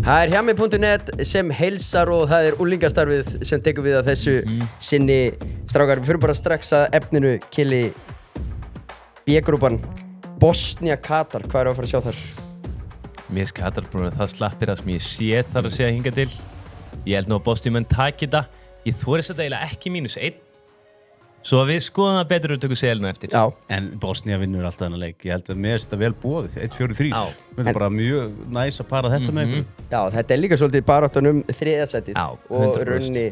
Það hjami.net sem heilsar og það unglingastarfið sem tekur við að þessu sinni. Strákar, við fyrir bara strax að efninu. Kili, B-grúpan, Bosnia, Katar, hvað að fara að sjá þar? Mér finnst Katar búin að það slappir það sem ég sé þar að segja hingað til. Ég held nú að Bosnia menn taki þetta. Ég þori þetta eiginlega ekki -1. Svo við skoðum það betur og tökum selina eftir. Já. En Bosnia vinnur alltaf þennan leik. Ég held að mér finnst þetta vel boðið. 1-4-3. Þetta er bara mjög næs að para þetta með ykkur. Já, þetta líka svolítið baráttan þriðja sætið. Já, 100%. Og rauninni,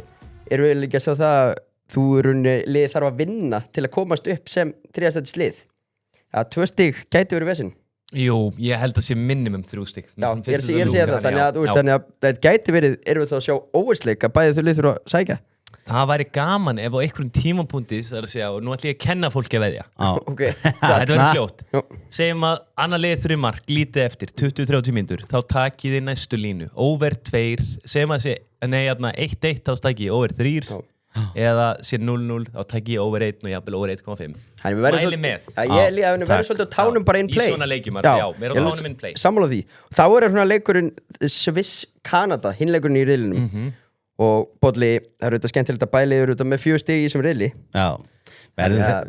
erum við líka að sjá það að þú rauninni liðið þarf að vinna til að komast upp sem þriðja sætis lið. Já, 2 stig gæti verið vesinn. Jú, ég held að sé minimum 3 stig. Já, ég er að segja það. Þannig að þetta gæti verið, erum við þá að sjá óversleik að bæði þau lið þurfa að sækja. Það væri gaman ef á einhverjum tímapunkti það er að segja, og nú ætlum ég að kenna fólki að veðja. Okay. Þetta verður fljótt. Segjum að annar liðið 3 mark, lítið eftir, 20-30 mínútur, þá takið þið næstu línu. Over 2, segjum að sé, nei, 1-1, þá takið ég over 3, eða sé 0-0, þá takið ég over 1 og jafnvel over 1,5. Mæli með. Ég verður svolítið á tánum bara in play. Í svona leikjum, já, mér á tánum in play. Sammála því. Þá svona leikurinn Sviss-Kanada, hinleikurinn í riðlinum. Og Bolli, það auðvitað skemmtilegt að bæli auðvitað með 4 stig í þessum riðli. Já.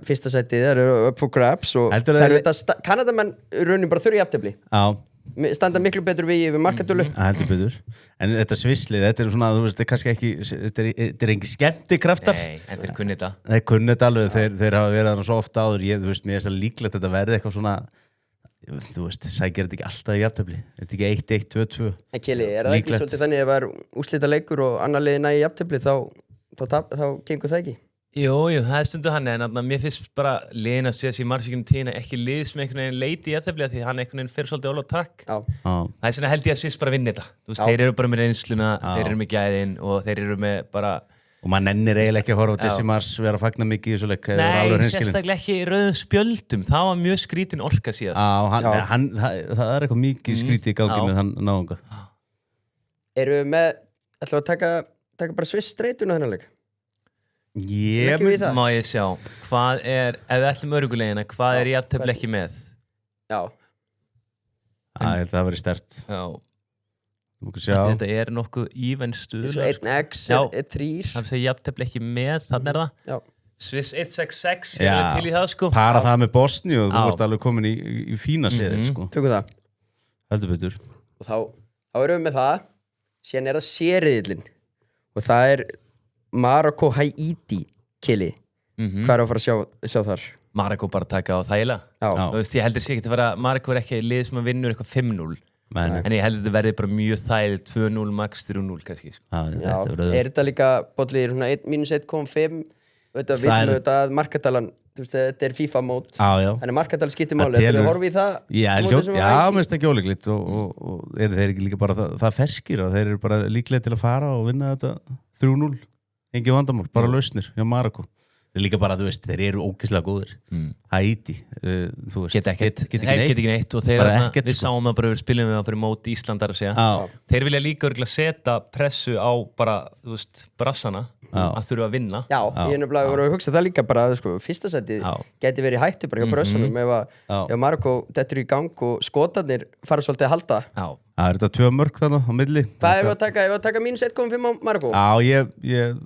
Fyrsta sætið, það up for grabs og það auðvitað Kanadamenn raunin bara þurfi jafntefli. Já. Standa miklu betur við markatölu. Heldur betur. En þetta svisslið, þetta svona, þú veist, þetta kannski ekki, þetta engin skemmtikraftar. Nei, en þeir kunni þetta. Þeir kunni þetta alveg, þeir hafa verið þarna svo ofta áður. Þú veist, mér finnst það líklegt þetta verði eitthvað svona, þú veist, sækir þetta ekki alltaf í jafntefli. Þetta ekki 1-1, 2-2. En Kili, það ekki svolítið þannig ef það úrslita leikur og annar liði nægi í jafntefli þá gengur það ekki? Jú, það stundu hann, en mér finnst bara liðin að segja sér margir tíðina ekki lið sem einhvern veginn leiti í jafntefli því hann einhvern veginn fyrir svolítið ólátt takk. Það svona held ég að Sviss bara vinna þetta. Þú veist, þeir eru bara með reynsluna, þeir eru með gæðin og þeir eru með bara... Og maður nennir eiginlega ekki að horfa á Jesse Mars vera að fagna mikið í þessu leik. Nei, sérstaklega ekki í rauðum spjöldum. Það var mjög skrítin orka síðast. Það eitthvað mikið skrítið í gangi með hann náunga. Erum við með, ætlum við að taka bara Sviss streituna þennan leik? Má ég sjá, hvað ef við ætlum örgulegina, hvað jafntefli ekki með? Já. Ég held að það verið sterkt. Já. Þetta nokkuð even stuðlar. Svo 1x, 1-3. Það segir jafntefli ekki með, þannig það. Já. Sviss 1-6-6, ég til í það sko. Para það með Bosni og þú ert alveg komin í fína seðir sko. Tökum það. Heldur betur. Og þá erum við með það, síðan það sériðillinn. Og það Marokko Haiti, Kili. Hvað að fara að sjá þar? Marokko bara taka á þægilega. Þú veist, ég heldur sér ekki að fara, Marokko ekki lið sem að vinnur eitthvað 5-0. En ég held að þetta verði bara mjög þægilegt 2-0, max 3-0 kannski. Já, þetta líka Bolli -1,5. Þetta vitum við að markatalan, þetta FIFA mót. Þannig markatalan skiptir máli. Þetta við horfum í það. Já, mér finnst það ekki ólíklegt og eru þeir ekki líka bara það ferskir og þeir eru bara líklega til að fara og vinna þetta 3-0. Engin vandamál, bara lausnir hjá Marokko. Þeir líka bara, þú veist, þeir eru ógeðslega góðir. Haiti, þú veist. Get ekki neitt. Og við sáum það bara við spilum við það fyrir mót Íslandar að segja. Þeir vilja líka örgulega setja pressu á bara, þú veist, brassana að þurfa að vinna. Já, ég nefnilega voru að hugsa það líka bara að sko, fyrsta setið geti verið hættu bara hjá brössunum ef Marokko dettur í gang og skotarnir fara svolítið að halda. Það þetta 2 mörk þannig á milli. Hvað ef við að taka -1,5 á Marokko? Já, ég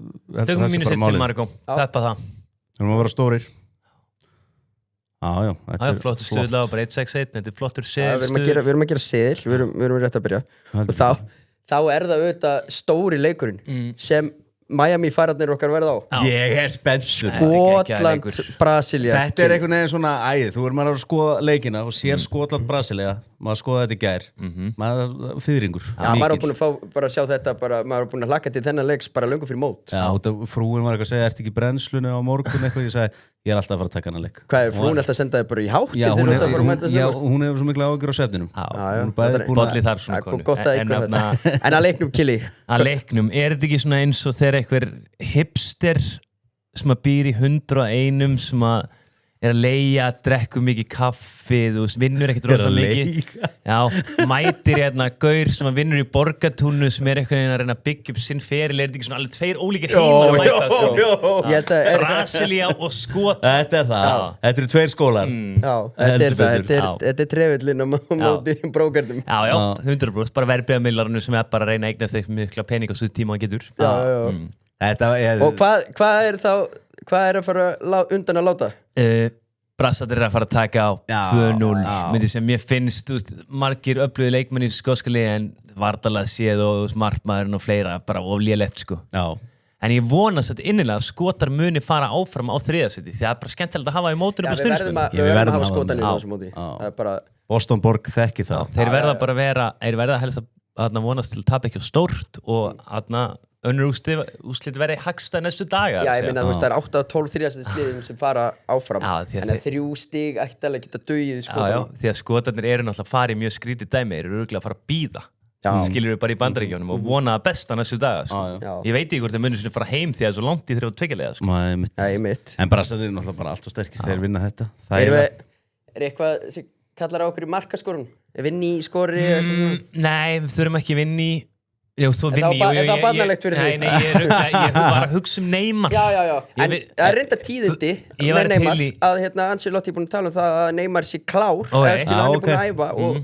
tökum -1 Marokko, peppa það. Það erum að vera stórir. Já. Það flottur stuðla og bara 1-6-1, þetta flottur seðil. Við erum að gera seðil, við erum rétt að byrja. Og þá það auðvitað stóri leikurinn sem Miami fararnir okkar verða á. Ég spenntur. Skotland, Brasilia. Þetta einhvern veginn svona æð. Þú maður að skoða leikina og sér Skotland, Brasilia. Maður skoða þetta í gær. Maður fiðringur. Já, maður er búin að fá bara að sjá þetta maður er búin að hlakka til þennan leiks bara löngu fyrir mót. Já, frúin var eitthvað að segja, ertu ekki í brennslunni á morgun eitthvað? Ég sagði, ég er alltaf að fara að taka hana leik. Hvað frúin alltaf að senda þig bara í hátt? Já, hún hefur svo mikla áhyggjur á svefninum. Bolli þar svona konu. En að leiknum, Kili. Að leiknum, þetta ekki svona eins og þegar einhver hipster sem að býr í 101 sem að er að leigja, drekku mikið kaffi, þú veist, vinnur ekkert rosalega mikið. Já, mætir gaur sem að vinnur í Borgartúnu sem er eitthvað að reyna að byggja upp sinn feril, er þetta ekki svona alveg tveir ólíkir heimar að mæta, sko. Brasilía og Skot. Þetta er það. Þetta eru tveir skólar. Já, þetta er trefillin á móti brókardum. Já, 100%, bara verðbréfamillarinu sem er bara að reyna að eignast eitthvað mikla pening á svo tíma hann getur. Og hvað er þá, hvað er að fara undan að láta? Brassatir er að fara að taka á 2-0 myndi sem ég finnst, þú veist, margir öflugir leikmenn í skotska liði en Vardalega séð og markmaðurinn og fleira bara of lélegt, sko. En ég vonast að innilega Skotar muni fara áfram á þriðasæti því það er bara skemmtilegt að hafa í mótinu bara stundum. Við verðum að hafa Skotanir á þessu móti. Það er bara Boston Borg þekki það. Þeir verða bara þeir verða helst að vonast til að tapa ekki á stórt og önnur úrslit verði hagstað næstu daga. Já, ég meina það er 8 af 12 þriðasætisliðum sem fara áfram. En 3 stig ætti alveg geta dugið Skotanum. Já, því að Skotarnir eru náttúrulega að fara í mjög skrítið dæmi, eru örugglega að fara að bíða. Skilur við bara í Bandaríkjunum og vona að besta næstu daga, sko. Ég veit ekki hvort það munir sinni fara heim því að það er svo langt í 3-2-leika, sko. En Brassarnir er náttúrulega bara allt og sterkir þegar vinna þetta. Er eitthvað sem kallar á okkur í markaskorun? Vinni í skori? Nei, við þurfum ekki vinni í. Já, svo vinni ég. Er það barnalegt fyrir þig? Nei, ég var að hugsa Neymar. Já. En það er reynda tíðindi með Neymar að Ancelotti er búin að tala um það að Neymar sé klár. Hann er búin að æfa og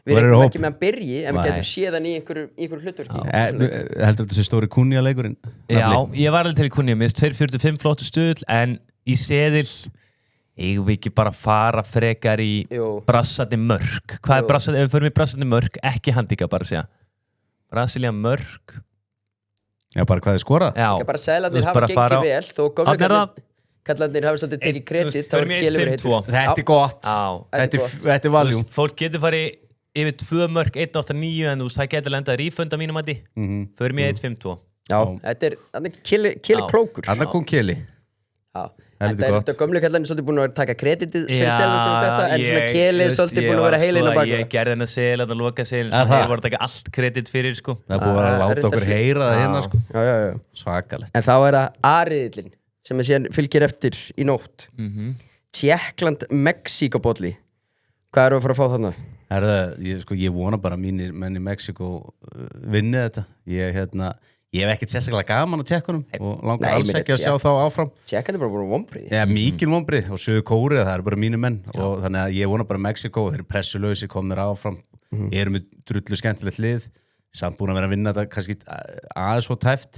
við erum ekki með hann byrji en við getum séð hann í einhverju hlutverki. Heldur þetta sé stóri Kunja-leikurinn? Já, ég var alveg til í Kunja. Mér finnst 2.45 flottu stuðl en í seðil eigum við ekki bara að fara frekar í brassandi mörk. Hvað er brassandi? Ef við förum í brassandi mörk, ekki handika bara að segja. Brasilia mörk. Já, bara hvað þið skorað? Já. Bara seðlarnir hafa gengið vel þó kallarnir hafa svolítið tekið kredit þá er Kjeli verið heitur. Þetta er gott. Þetta er valjum. Fólk getur farið yfir 2 mörk 1.89 en það getur lendað rífund á mínum mati. Förum ég 1.52. Já, þetta er Kjeli klókur. Þarna kom Kjeli. Já. Þetta gömlu kallarnir svolítið búin að taka kreditið fyrir selðan sem þetta en svona Kjeli svolítið búin að vera heilinn á baka. Ég gerði hennar sel, að loka sel þeir voru að taka allt kredit fyrir, sko. Það er búin að láta okkur heyra það hérna, sko. Já. Svakalegt. En þá er það A-riðillinn sem síðan fylgir eftir í nótt. Tékkland-Mexíkó-bolli. Hvað eru að fara að fá þarna? Ég vona bara mínir menn í Mexíkó vinni þetta. Ég hef ekkert sérstaklega gaman á Tékkunum og langar alls ekki að sjá þá áfram. Tékkan er bara búin vonbrigði. Já, mikil vonbrigði og Suður Kórea, það eru bara mínu menn og þannig að ég vona bara Mexíkó, þeir eru pressulausi, komnir áfram, eru með drullu skemmtilegt lið, samt búin að vera að vinna þetta kannski aðeins svo tæft.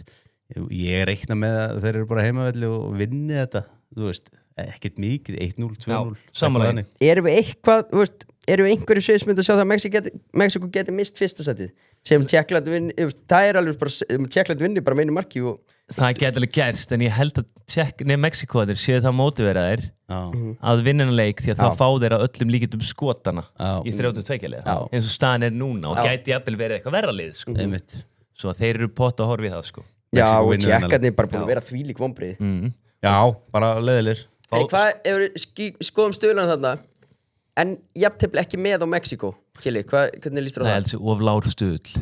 Ég reikna með að þeir eru bara heimavelli og vinni þetta, þú veist, ekkert mikið, 1-0, 2-0. Samanlega. Erum við eitthvað, þú veist, erum við einhverju sviðsmynd að sjá það að Mexíkó geti mist fyrsta sætið sem Tékkland vinni, það er alveg bara Tékkland vinni bara með einu marki og það geti alveg gerst en ég held að Mexíkóðir séu það mótiveraðir að vinna hennar leik því að þá fá þeir að öllum líkindum skotana í 32-leika eins og staðan er núna og gæti jafnvel verið eitthvað verra lið, sko. Svo þeir eru pott að horfa í það, sko. Já, og Tékkarnir bara búin að vera þvílík vonbrigði. Já, bara leiðilegir. Hvað, ef við skoðum stöðuna þarna en jafntefli ekki með á Mexíkó, Kili, hvernig líst þér á það? Það er alls of lágur stuðl til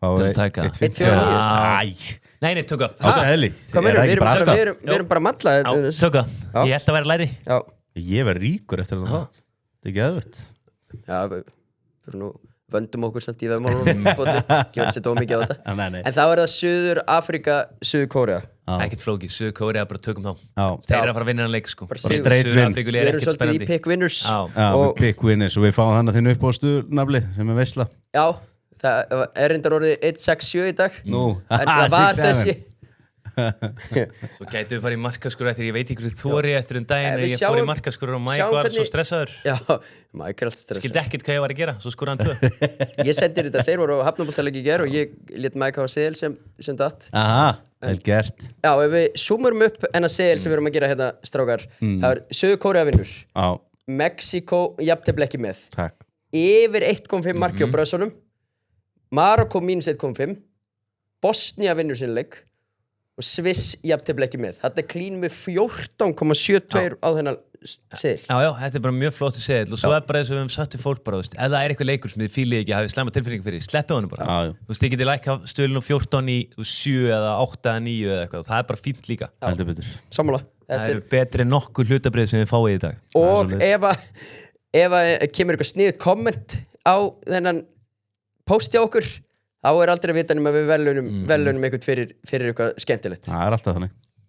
að taka. 1-4-9? Nei, tökka. Á seðli. Hvað meður? Við erum bara mallað. Já, tökka. Ég held að vera læri. Já. Ég verð ríkur eftir það. Það er ekki aðvöld. Já, fyrir nú vöndum okkur samt í veðmálunum. Ekki verið að setja ómikið á þetta. En þá er það Suður Afrika, Suður Kórea. Ekkert flókið, Suður Kórea, bara tökum þá. Þeir eru að fara að vinna hann leik, sko. Bara straight win. Við erum svolítið í pick winners. Já, pick winners og við fáum þannig þinn upp á stuðnafli sem er veisla. Já, það er reyndar orðið 1-6-7 í dag. Nú, en það var þessi. Svo gætu við farið í markaskur eftir, ég veit ekki hvernig þóri eftir daginn ég fór í markaskur og Mike var svo stressaður. Já, Mike er alltaf stressaður. Skildi ekkert hvað ég var að gera, svo skor hann 2. Ég sendi þetta, þeir voru á hafnaboltaleik í gær og ég lét Mike hafa seðil sem datt. Aha, vel gert. Já, ef við zoomurum upp enna seðil sem við erum að gera hérna, strákar, það er Suður Kórea vinnur. Mexíkó jafntefli ekki með. Takk. Yfir 1,5 marki á bröðsónum. Marokko -1,5. Bosnia vinnur sinni leik. Og Sviss jafntefli ekki með. Þetta er klín með 14,72 á þennan seðil Já, þetta bara mjög flottur seðil og svo bara þess að við höfum satt við fólk bara, ef það eitthvað leikur sem þið fílið ekki, hafið slæma tilfinningu fyrir, sleppið honum bara. Þú veist, þið getið lækka stöðlunum 14 í 7 eða 8 eða 9 eða eitthvað, það bara fínt líka. Sammála. Það betri en nokkur hlutabrið sem þið fáið í dag. Og ef kemur eitthvað sniðut komment á þennan post hjá okkur, þá aldrei að vita nema við velunum eitthvað fyrir eitthvað skemmtilegt. Það alltaf þannig.